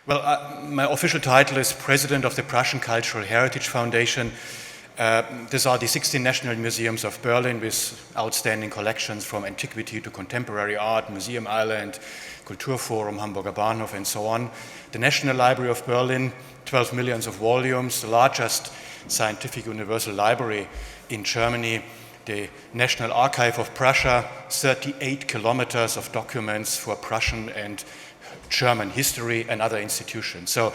Well, my official title is President of the Prussian Cultural Heritage Foundation. These are the 16 national museums of Berlin with outstanding collections from antiquity to contemporary art, Museum Island, Kulturforum, Hamburger Bahnhof, and so on. The National Library of Berlin, 12 millions of volumes, the largest scientific universal library in Germany. The National Archive of Prussia, 38 kilometers of documents for Prussian and German history and other institutions. So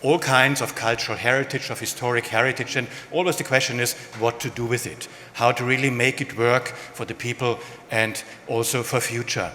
all kinds of cultural heritage, of historic heritage, and always the question is what to do with it, how to really make it work for the people and also for future.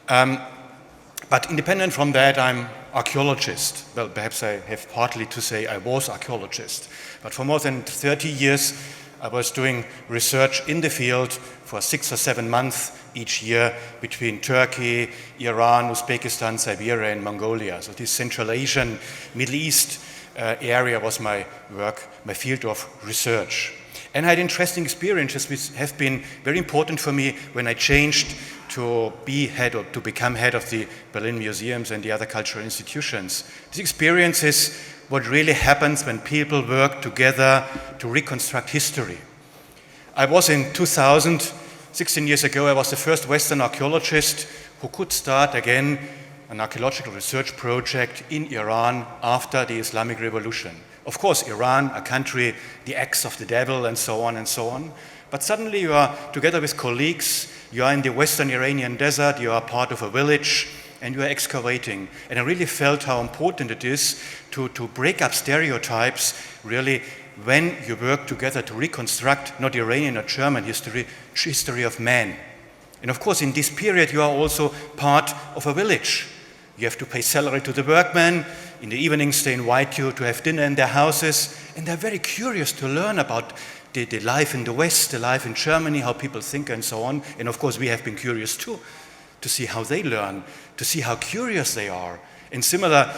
But independent from that, I'm archeologist. Well, perhaps I have partly to say I was archeologist. But for more than 30 years, I was doing research in the field for 6 or 7 months each year between Turkey, Iran, Uzbekistan, Siberia, and Mongolia. So this Central Asian, Middle East area was my work, my field of research. And I had interesting experiences which have been very important for me when I changed to be head or to become head of the Berlin Museums and the other cultural institutions. This experience is what really happens when people work together to reconstruct history. I was in 2000, 16 years ago, I was the first Western archaeologist who could start again an archaeological research project in Iran after the Islamic Revolution. Of course, Iran, a country, the axe of the devil, and so on and so on. But suddenly you are together with colleagues, you are in the Western Iranian desert, you are part of a village, and you are excavating. And I really felt how important it is to break up stereotypes, really, when you work together to reconstruct not Iranian or German history of man. And of course, in this period, you are also part of a village. You have to pay salary to the workmen. In the evenings, they invite you to have dinner in their houses. And they're very curious to learn about the life in the West, the life in Germany, how people think, and so on. And of course, we have been curious too, to see how they learn, to see how curious they are. And similar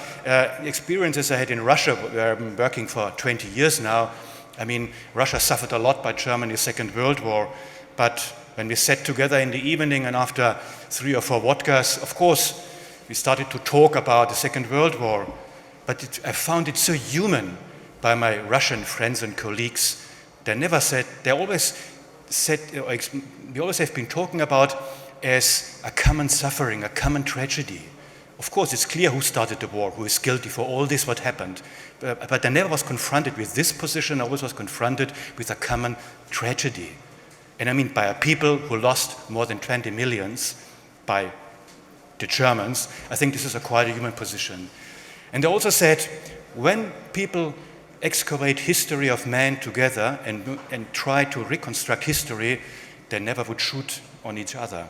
experiences I had in Russia, where I'm working for 20 years now. I mean, Russia suffered a lot by Germany's Second World War, but when we sat together in the evening and after 3 or 4 vodkas, of course, we started to talk about the Second World War, but I found it so human by my Russian friends and colleagues. They always said, we always have been talking about as a common suffering, a common tragedy. Of course, it's clear who started the war, who is guilty for all this, what happened. But I never was confronted with this position, I always was confronted with a common tragedy. And I mean by a people who lost more than 20 millions by the Germans. I think this is quite a human position. And they also said, when people excavate history of man together and try to reconstruct history, they never would shoot on each other.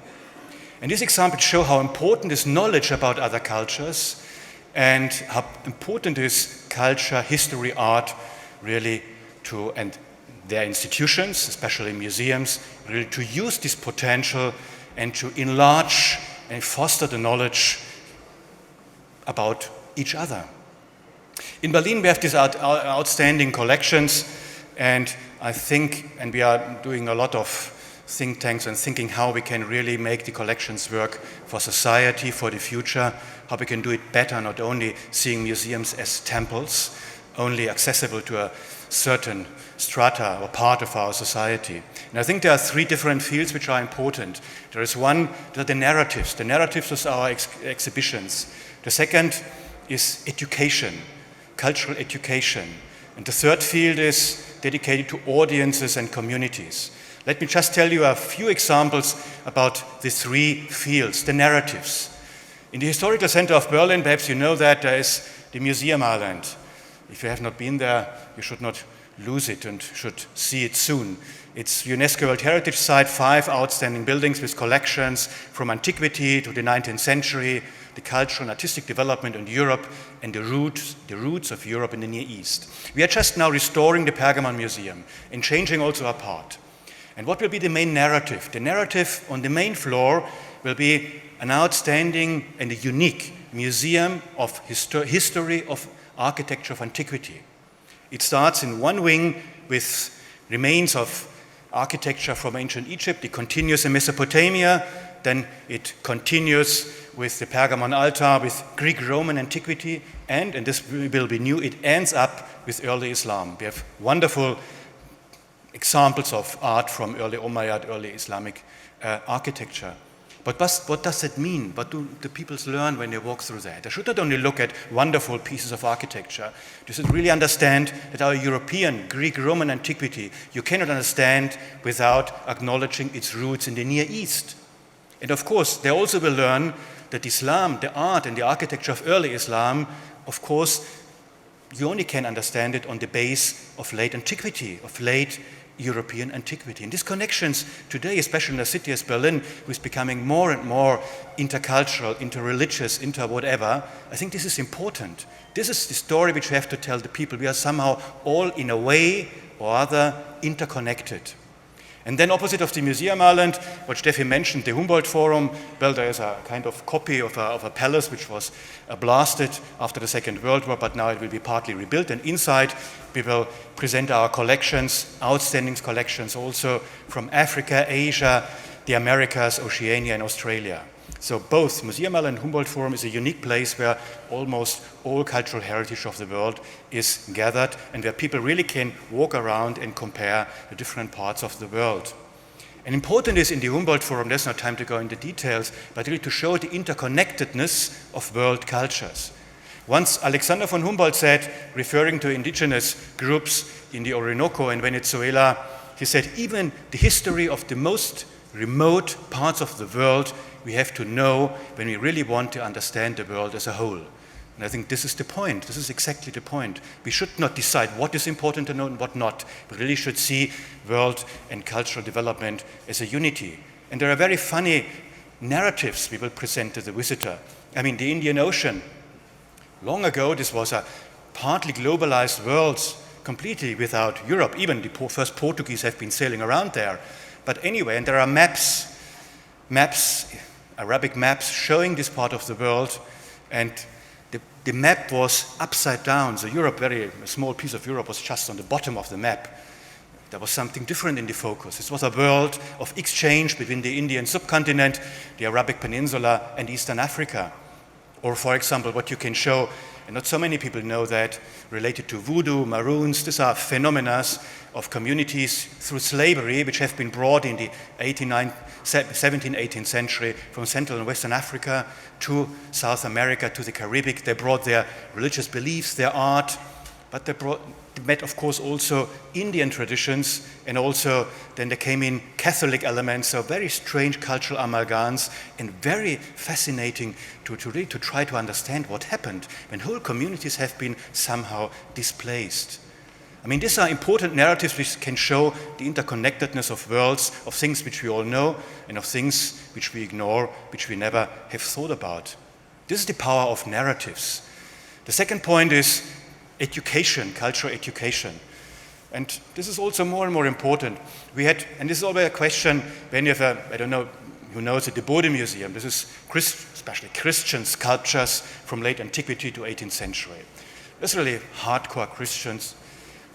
And these examples show how important is knowledge about other cultures and how important is culture, history, art, really and their institutions, especially museums, really to use this potential and to enlarge and foster the knowledge about each other. In Berlin, we have these outstanding collections, and I think, and we are doing a lot of think tanks and thinking how we can really make the collections work for society, for the future, how we can do it better, not only seeing museums as temples, only accessible to a certain strata or part of our society. And I think there are 3 different fields which are important. There is one, the narratives of our exhibitions. The second is education, cultural education. And the third field is dedicated to audiences and communities. Let me just tell you a few examples about the 3 fields, the narratives. In the historical center of Berlin, perhaps you know that, there is the Museum Island. If you have not been there, you should not lose it and should see it soon. It's UNESCO World Heritage Site, 5 outstanding buildings with collections from antiquity to the 19th century, the cultural and artistic development in Europe, and the roots of Europe in the Near East. We are just now restoring the Pergamon Museum and changing also our part. And what will be the main narrative? The narrative on the main floor will be an outstanding and a unique museum of history of architecture of antiquity. It starts in one wing with remains of architecture from ancient Egypt. It continues in Mesopotamia. Then it continues with the Pergamon altar, with Greek-Roman antiquity, and this will be new, it ends up with early Islam. We have wonderful examples of art from early Umayyad, early Islamic architecture. But what does that mean? What do the peoples learn when they walk through that? They should not only look at wonderful pieces of architecture. They should really understand that our European, Greek-Roman antiquity, you cannot understand without acknowledging its roots in the Near East. And of course, they also will learn that Islam, the art and the architecture of early Islam, of course, you only can understand it on the base of late antiquity, of late European antiquity. And these connections today, especially in a city as Berlin, who is becoming more and more intercultural, interreligious, whatever, I think this is important. This is the story which we have to tell the people. We are somehow all in a way or other interconnected. And then opposite of the Museum Island, what Steffi mentioned, the Humboldt Forum, well, there is a kind of copy of a palace which was blasted after the Second World War, but now it will be partly rebuilt. And inside, we will present our collections, outstanding collections also from Africa, Asia, the Americas, Oceania, and Australia. So both Museum Island and Humboldt Forum is a unique place where almost all cultural heritage of the world is gathered and where people really can walk around and compare the different parts of the world. And important is in the Humboldt Forum, there's no time to go into details, but really to show the interconnectedness of world cultures. Once Alexander von Humboldt said, referring to indigenous groups in the Orinoco and Venezuela, he said, even the history of the most remote parts of the world we have to know when we really want to understand the world as a whole. And I think this is the point. This is exactly the point. We should not decide what is important to know and what not. We really should see world and cultural development as a unity. And there are very funny narratives we will present to the visitor. I mean, the Indian Ocean. Long ago, this was a partly globalized world, completely without Europe. Even the first Portuguese have been sailing around there. But anyway, and there are maps, Arabic maps showing this part of the world, and the map was upside down. So Europe, a small piece of Europe was just on the bottom of the map. There was something different in the focus. This was a world of exchange between the Indian subcontinent, the Arabic Peninsula, and Eastern Africa. Or, for example, what you can show, and not so many people know that, related to voodoo, Maroons, these are phenomena of communities through slavery which have been brought in the 17th, 18th century from Central and Western Africa to South America, to the Caribbean. They brought their religious beliefs, their art, but they met, of course, also Indian traditions, and also then there came in Catholic elements, so very strange cultural amalgams, and very fascinating to try to understand what happened when whole communities have been somehow displaced. I mean, these are important narratives which can show the interconnectedness of worlds, of things which we all know, and of things which we ignore, which we never have thought about. This is the power of narratives. The second point is education, cultural education. And this is also more and more important. And this is always a question when you have I don't know who knows it, the Bode Museum. This is especially Christian sculptures from late antiquity to 18th century. This is really hardcore Christians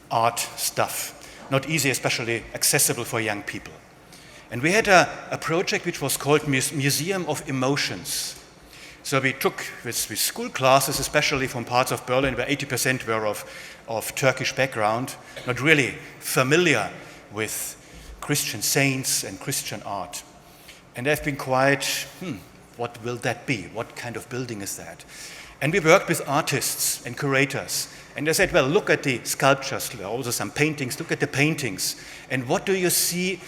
art stuff. Not easy, especially accessible for young people. And we had a project which was called Museum of Emotions. So we took with school classes, especially from parts of Berlin where 80% were of Turkish background, not really familiar with Christian saints and Christian art. And they've been quite, what will that be? What kind of building is that? And we worked with artists and curators. And they said, well, look at the sculptures, also some paintings, look at the paintings. And what do you see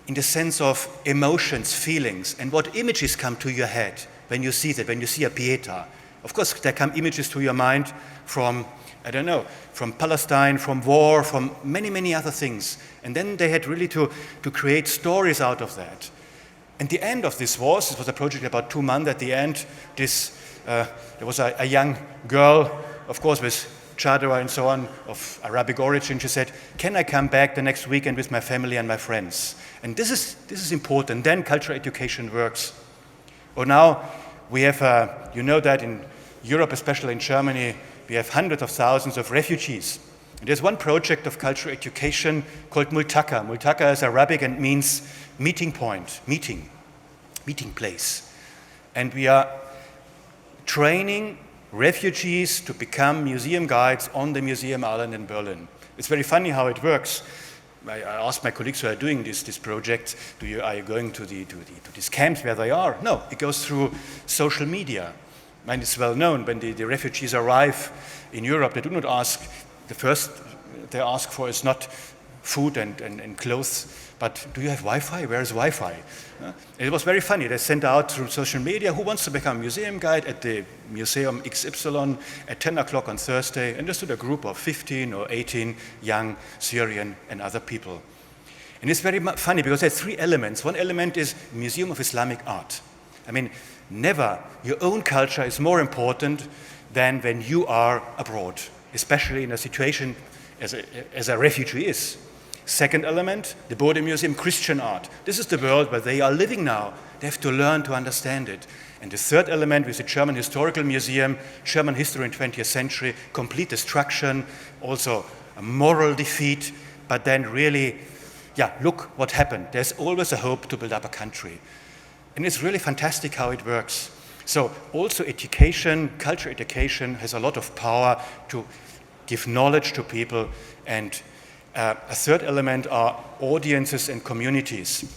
in the sense of emotions, feelings, and what images come to your head when you see that, when you see a Pieta? Of course, there come images to your mind from, from Palestine, from war, from many, many other things. And then they had really to create stories out of that. And the end of this was a project about 2 months. At the end, there was a young girl, of course, with chadra and so on, of Arabic origin. She said, can I come back the next weekend with my family and my friends? And this is important. Then cultural education works. Or now we have, you know that in Europe, especially in Germany, we have hundreds of thousands of refugees. And there's one project of cultural education called Multaka. Multaka is Arabic and means meeting point, meeting place. And we are training refugees to become museum guides on the museum island in Berlin. It's very funny how it works. I asked my colleagues who are doing this project, are you going to these camps where they are? No, it goes through social media. And it's well known, when the refugees arrive in Europe, they do not ask, the first they ask for is not food and clothes, but do you have Wi-Fi? Where is Wi-Fi? It was very funny. They sent out through social media, who wants to become museum guide at the Museum XY at 10 o'clock on Thursday, and there stood a group of 15 or 18 young Syrian and other people. And it's very funny because there are three elements. One element is Museum of Islamic Art. I mean, never your own culture is more important than when you are abroad, especially in a situation as a refugee is. Second element, the Bode Museum, Christian art. This is the world where they are living now. They have to learn to understand it. And the third element with the German Historical Museum, German history in 20th century, complete destruction, also a moral defeat, but then really, look what happened. There's always a hope to build up a country. And it's really fantastic how it works. So also education, culture education has a lot of power to give knowledge to people. And a third element are audiences and communities.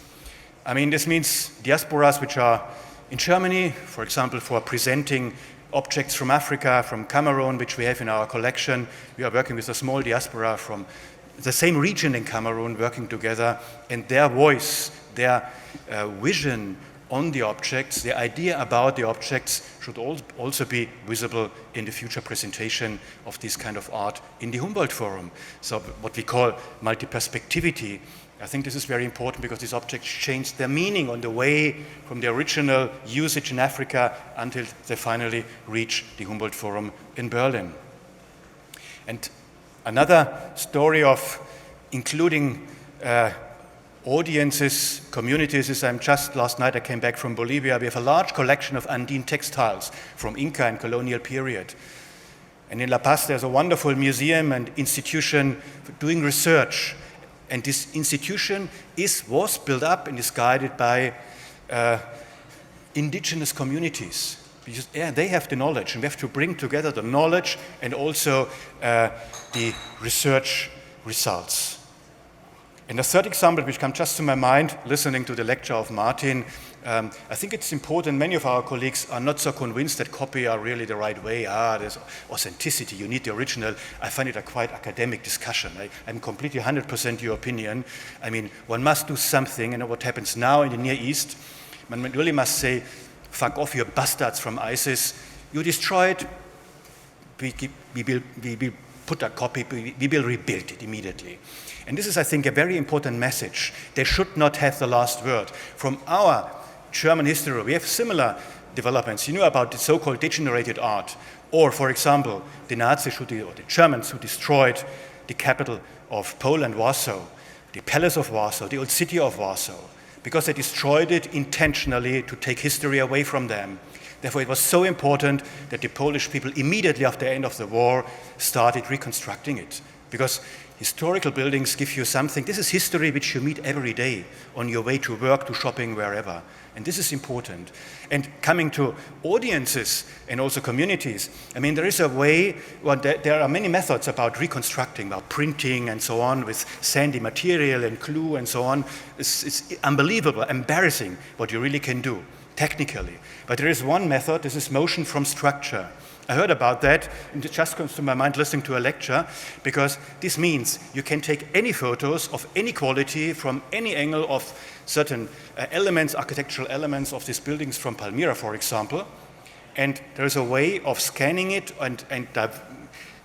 I mean, this means diasporas which are in Germany, for example, for presenting objects from Africa, from Cameroon, which we have in our collection. We are working with a small diaspora from the same region in Cameroon, working together, and their voice, their vision on the objects, the idea about the objects should also be visible in the future presentation of this kind of art in the Humboldt Forum. So what we call multi-perspectivity, I think this is very important because these objects change their meaning on the way from the original usage in Africa until they finally reach the Humboldt Forum in Berlin. And another story of including audiences, communities, is last night I came back from Bolivia. We have a large collection of Andine textiles from Inca and colonial period. And in La Paz there's a wonderful museum and institution for doing research. And this institution was built up and is guided by indigenous communities. Because they have the knowledge, and we have to bring together the knowledge and also the research results. And the third example which comes just to my mind, listening to the lecture of Martin, I think it's important, many of our colleagues are not so convinced that copy are really the right way. There's authenticity, you need the original. I find it a quite academic discussion. I'm completely 100% your opinion. I mean, one must do something, and what happens now in the Near East, one really must say, fuck off, you bastards from ISIS. You destroy it, we will put a copy, we will rebuild it immediately. And this is, I think, a very important message. They should not have the last word. From our German history, we have similar developments. You know about the so-called degenerated art. Or, for example, the Nazis, or the Germans who destroyed the capital of Poland, Warsaw, the Palace of Warsaw, the old city of Warsaw, because they destroyed it intentionally to take history away from them. Therefore, it was so important that the Polish people, immediately after the end of the war, started reconstructing it. Because historical buildings give you something. This is history which you meet every day on your way to work, to shopping, wherever. And this is important. And coming to audiences and also communities, I mean, there is a way, there are many methods about reconstructing, about printing and so on, with sandy material and glue and so on. It's unbelievable, embarrassing what you really can do technically. But there is one method, this is motion from structure. I heard about that, and it just comes to my mind listening to a lecture, because this means you can take any photos of any quality from any angle of certain elements, architectural elements of these buildings from Palmyra, for example, and there's a way of scanning it and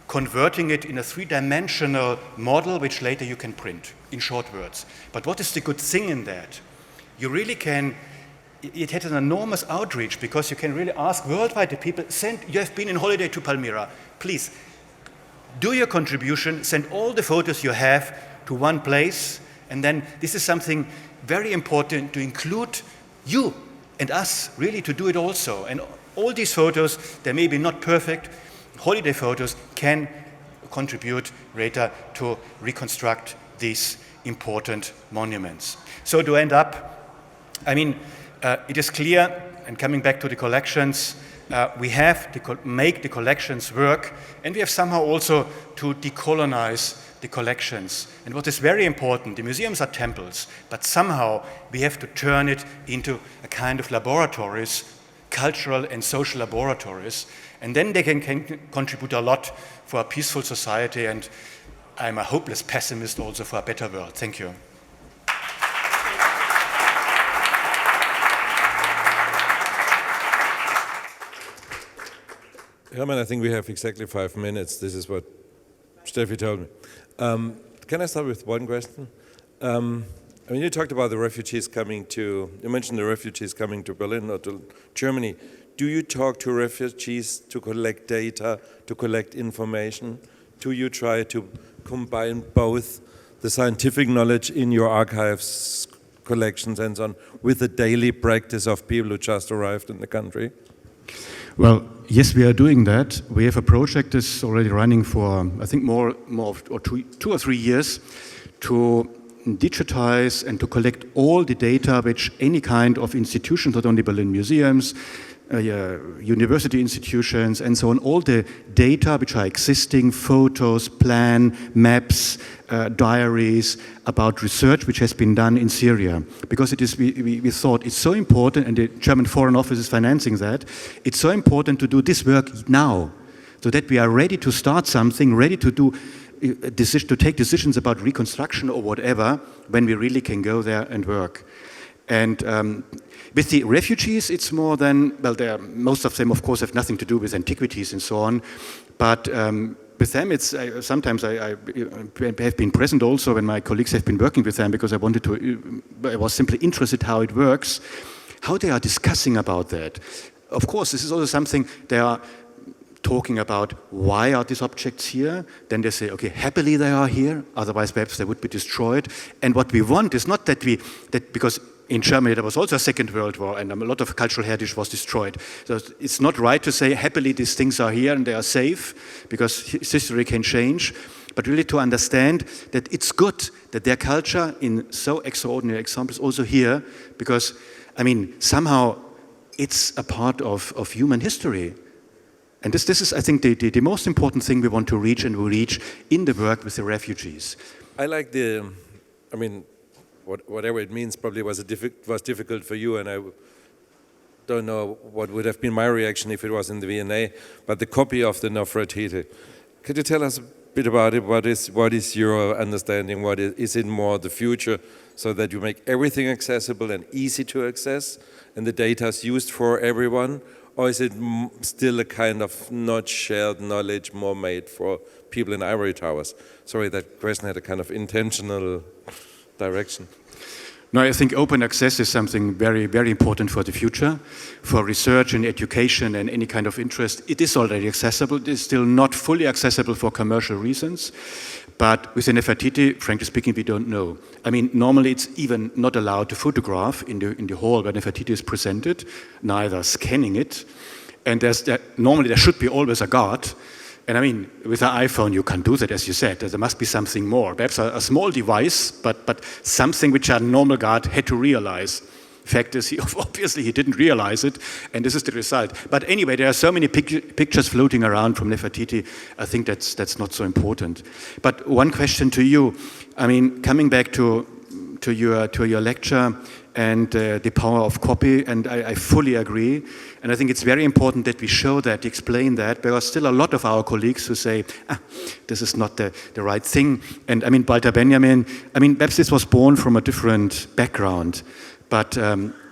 converting it in a three-dimensional model, which later you can print, in short words. But what is the good thing in that? You really can. It had an enormous outreach because you can really ask worldwide the people, you have been in holiday to Palmyra, please do your contribution, send all the photos you have to one place, and then this is something very important to include you and us, really to do it also. And all these photos, they may be not perfect, holiday photos can contribute later to reconstruct these important monuments. So to end up, I mean, it is clear, and coming back to the collections, we have to make the collections work, and we have somehow also to decolonize the collections. And what is very important, the museums are temples, but somehow we have to turn it into a kind of laboratories, cultural and social laboratories, and then they can contribute a lot for a peaceful society, and I'm a hopeless pessimist also for a better world. Thank you. Hermann, I think we have exactly 5 minutes. This is what Steffi told me. Can I start with one question? I mean, you talked about the refugees coming to, you mentioned the refugees coming to Berlin or to Germany. Do you talk to refugees to collect data, to collect information? Do you try to combine both the scientific knowledge in your archives, collections and so on, with the daily practice of people who just arrived in the country? Well, yes, we are doing that. We have a project that's already running for, I think, more or 2 or 3 years to digitize and to collect all the data which any kind of institutions, not only Berlin museums, university institutions and so on, all the data which are existing, photos, plan, maps, diaries about research which has been done in Syria. Because it is, we thought it's so important, and the German Foreign Office is financing that, it's so important to do this work now, so that we are ready to start something, ready to do to take decisions about reconstruction or whatever, when we really can go there and work. And with the refugees, it's more than, well, most of them, of course, have nothing to do with antiquities and so on, but with them, it's sometimes I have been present also when my colleagues have been working with them, because I was simply interested how it works, how they are discussing about that. Of course, this is also something they are talking about. Why are these objects here? Then they say, okay, happily they are here, otherwise perhaps they would be destroyed. And what we want is not that because in Germany there was also a Second World War and a lot of cultural heritage was destroyed. So it's not right to say happily these things are here and they are safe, because history can change, but really to understand that it's good that their culture in so extraordinary examples also here, because, I mean, somehow it's a part of human history. And this is, I think, the most important thing we want to reach, and we reach in the work with the refugees. I like I mean, whatever it means probably was difficult for you, and I don't know what would have been my reaction if it was in the V&A, but the copy of the Nefertiti. Could you tell us a bit about it? What is your understanding? Is it more the future, so that you make everything accessible and easy to access, and the data is used for everyone? Or is it still a kind of not shared knowledge, more made for people in ivory towers? Sorry, that question had a kind of intentional direction. No, I think open access is something very, very important for the future, for research and education and any kind of interest. It is already accessible. It is still not fully accessible for commercial reasons. But with the Nefertiti, frankly speaking, we don't know. I mean, normally it's even not allowed to photograph in the hall where Nefertiti is presented, neither scanning it. And normally there should be always a guard. And I mean, with an iPhone you can do that, as you said. There must be something more. Perhaps a small device, but something which a normal guard had to realize. Fact is, obviously he didn't realize it, and this is the result. But anyway, there are so many pictures floating around from Nefertiti. I think that's not so important. But one question to you. I mean, coming back to your lecture and the power of copy, and I fully agree. And I think it's very important that we show that, explain that. There are still a lot of our colleagues who say, this is not the right thing. And I mean, Walter Benjamin, I mean, perhaps this was born from a different background. But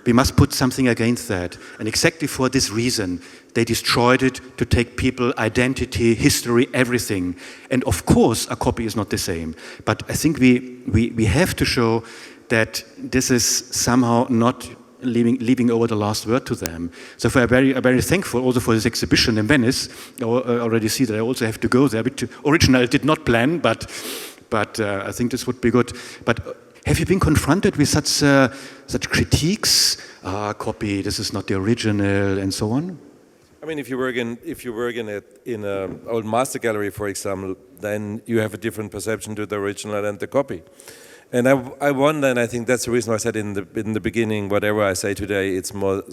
we must put something against that. And exactly for this reason, they destroyed it to take people, identity, history, everything. And of course, a copy is not the same. But I think we have to show that this is somehow not leaving over the last word to them. So I'm very thankful also for this exhibition in Venice. I already see that I also have to go there, which originally I did not plan, but I think this would be good. But have you been confronted with such critiques? Copy, this is not the original, and so on? I mean, if you work in an old master gallery, for example, then you have a different perception to the original and the copy. And I wonder, and I think that's the reason why I said in the beginning, whatever I say today, it's more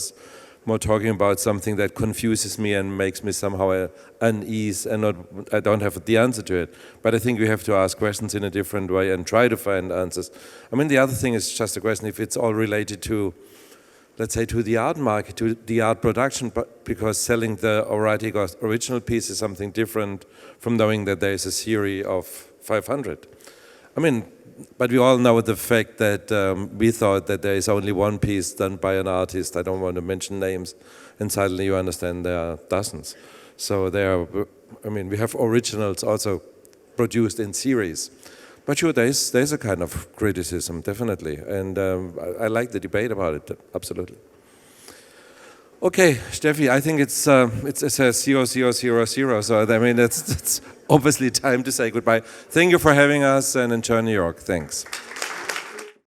more talking about something that confuses me and makes me somehow unease, and I don't have the answer to it. But I think we have to ask questions in a different way and try to find answers. I mean, the other thing is just a question if it's all related to, let's say, to the art market, to the art production, because selling the erratic or original piece is something different from knowing that there is a series of 500. I mean, but we all know the fact that we thought that there is only one piece done by an artist, I don't want to mention names, and suddenly you understand there are dozens. So there are, I mean, we have originals also produced in series. But sure, there's a kind of criticism, definitely, and I like the debate about it, absolutely. Okay, Steffi, I think it says 0000, so I mean, it's obviously time to say goodbye. Thank you for having us, and enjoy New York. Thanks.